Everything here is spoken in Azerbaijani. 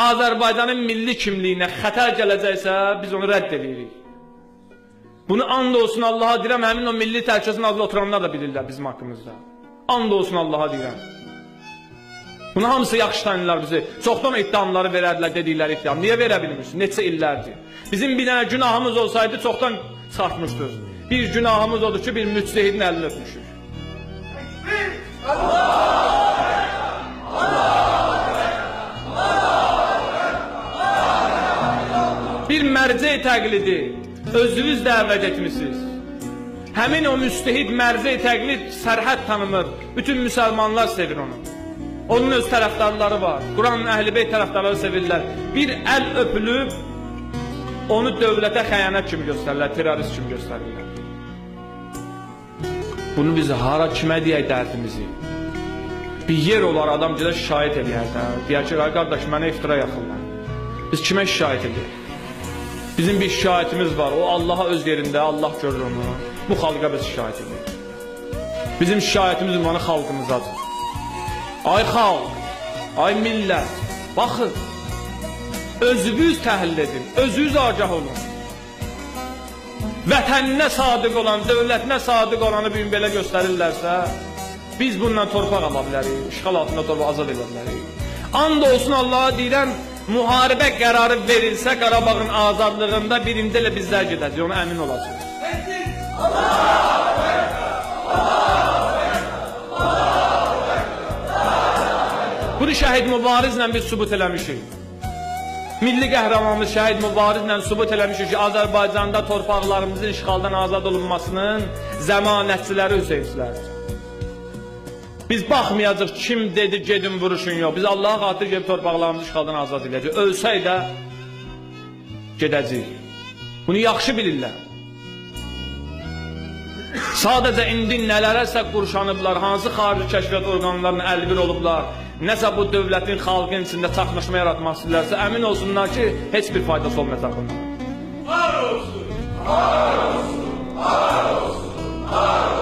Azərbaycanın milli kimliyinə xətər gələcəksə, biz onu rədd edirik. Bunu and olsun Allaha deyirəm, həmin o milli təhlükəsizlik naziri oturanlar da bilirlər bizim haqqımızda. And olsun Allaha deyirəm. Bunu hamısı yaxşı tanıyırlar bizi. Çoxdan iddiamları verərdilər, dedikləri iddiam. Niyə verə bilmirsiniz? Neçə illərdir. Bizim bir dənə günahımız olsaydı çoxdan çarpmışdıq. Bir günahımız odur ki, bir müctehidin əlini öpmüşük. Bir mərcə təqlidi özünüz dəvət etmişsiniz. Həmin o müctehid mərcə təqlid sərhəd tanımır. Bütün müsəlmanlar sevir onu. Onun öz tərəfdarları var. Quranın Əhl-i-Beyt tərəfdarları sevirlər. Bir əl öpülüb, onu dövlətə xəyanət kimi göstərirlər, terörist kimi göstərirlər. Bunu biz hara kimə deyək dərdimizi? Bir yer olar adam gedə şikayət edəyərlər. Deyər ki, qardaş, mənə iftira yaxınlar. Biz kimə şikayət edəyək? Bizim bir şikayətimiz var. O Allaha öz yerində, Allah görür onu. Bu xalqa biz şikayət edək. Bizim şikayətimiz ünvanı xalqımızadır. Ay xalq, ay millət, baxın, özünüz təhlil edin, özünüz agah olun. Vətəninə sadiq olan, dövlətinə sadiq olanı bugün belə göstərirlərsə, biz bundan torpaq ala bilərik, işğal altında torpaq azad edə bilərik. And olsun Allaha deyirəm, müharibə qərarı verilsə Qarabağın azadlığında birinci ilə bizlər gedəcək, ona əmin olacaq. Bunu şəhid mübarizlə biz sübut eləmişik. Milli qəhrəmanımız şəhid mübarizlə sübut eləmişik ki, Azərbaycanda torpaqlarımızın işğaldan azad olunmasının zəmanətçiləri Hüseynçilərdir. Biz baxmayacaq kim dedi gedin vuruşun yox. Biz Allaha xatir gedib torpaqlarımızı işğaldan azad edəcək. Ölsək də gedəcək. Bunu yaxşı bilirlər. Sadəcə indi nələrəsə qurşanıblar, hansı xarici kəşfiyyat orqanlarının əlbir olublar, nəsə bu dövlətin, xalqın içində çaxnaşma yaratmaq istəyirlərsə, əmin olsunlar ki, heç bir faydası olmayacaq bunlar. Var olsun, var olsun, var olsun, var olsun.